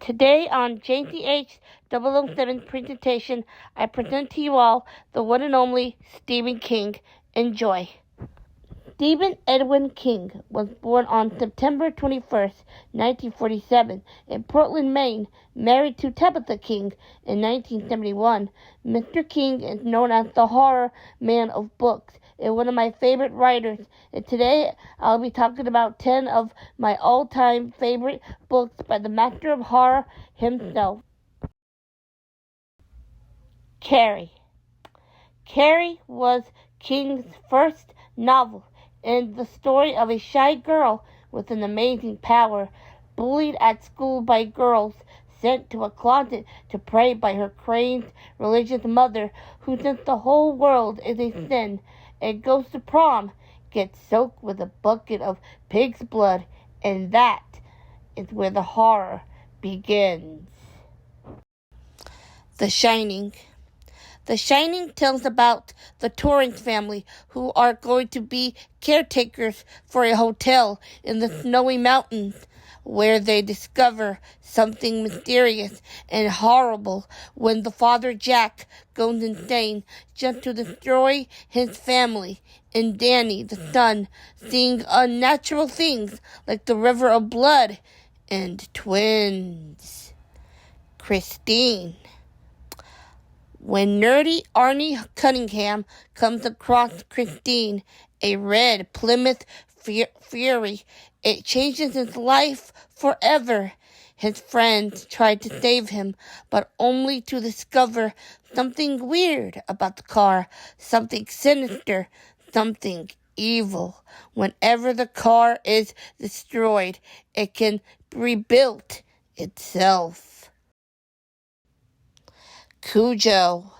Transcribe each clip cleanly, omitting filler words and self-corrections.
Today on JTH 007 presentation, I present to you all the one and only Stephen King. Enjoy. Stephen Edwin King was born on September 21st, 1947, in Portland, Maine, married to Tabitha King in 1971. Mr. King is known as the horror man of books and one of my favorite writers. And today I'll be talking about 10 of my all-time favorite books by the master of horror himself. Carrie. Carrie was King's first novel, and the story of a shy girl with an amazing power, bullied at school by girls, sent to a closet to pray by her crazed religious mother, who thinks the whole world is a sin, and goes to prom, gets soaked with a bucket of pig's blood, and that is where the horror begins. The Shining. The Shining tells about the Torrance family, who are going to be caretakers for a hotel in the snowy mountains, where they discover something mysterious and horrible when the father Jack goes insane just to destroy his family, and Danny, the son, seeing unnatural things like the river of blood and twins. Christine. When nerdy Arnie Cunningham comes across Christine, a red Plymouth Fury, it changes his life forever. His friends try to save him, but only to discover something weird about the car, something sinister, something evil. Whenever the car is destroyed, it can rebuild itself. Cujo.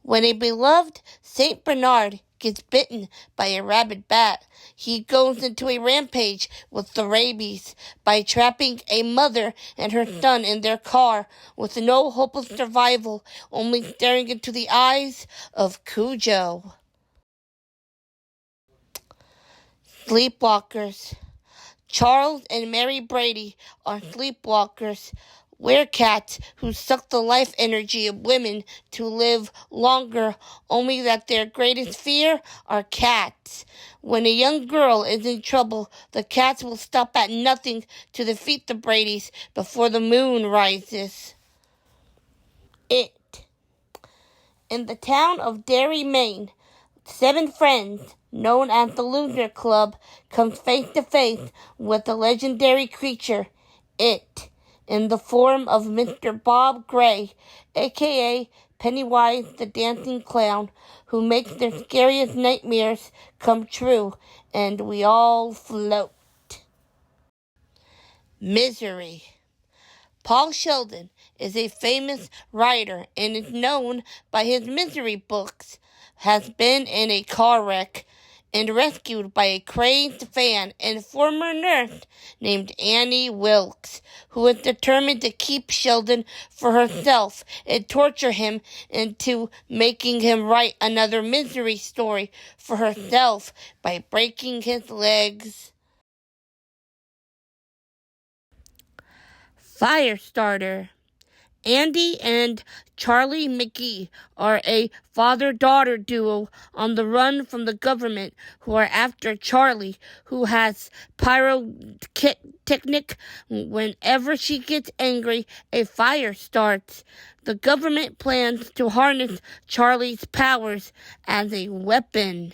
When a beloved Saint Bernard gets bitten by a rabid bat, he goes into a rampage with the rabies by trapping a mother and her son in their car with no hope of survival, only staring into the eyes of Cujo. Sleepwalkers. Charles and Mary Brady are sleepwalkers, werecats who suck the life energy of women to live longer, only that their greatest fear are cats. When a young girl is in trouble, the cats will stop at nothing to defeat the Bradys before the moon rises. It. In the town of Derry, Maine, 7 friends, known as the Loser Club, come face to face with the legendary creature, It, in the form of Mr. Bob Gray, a.k.a. Pennywise the Dancing Clown, who makes their scariest nightmares come true, and we all float. Misery. Paul Sheldon is a famous writer and is known by his Misery books, has been in a car wreck, and rescued by a crazed fan and former nurse named Annie Wilkes, who is determined to keep Sheldon for herself and torture him into making him write another misery story for herself by breaking his legs. Firestarter. Andy and Charlie McGee are a father-daughter duo on the run from the government who are after Charlie, who has pyrotechnic. Whenever she gets angry, a fire starts. The government plans to harness Charlie's powers as a weapon.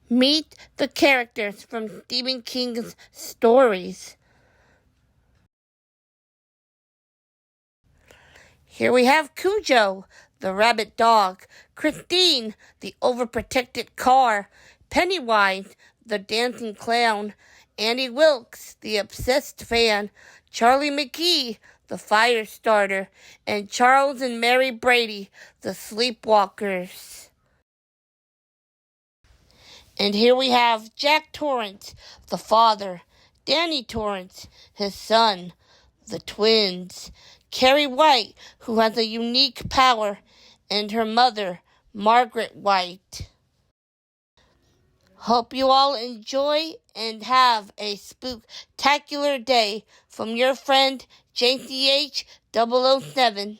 Meet the characters from Stephen King's stories. Here we have Cujo, the rabbit dog, Christine, the overprotected car, Pennywise, the dancing clown, Annie Wilkes, the obsessed fan, Charlie McGee, the fire starter, and Charles and Mary Brady, the sleepwalkers. And here we have Jack Torrance, the father, Danny Torrance, his son, the twins, Carrie White, who has a unique power, and her mother, Margaret White. Hope you all enjoy and have a spooktacular day from your friend JCH007.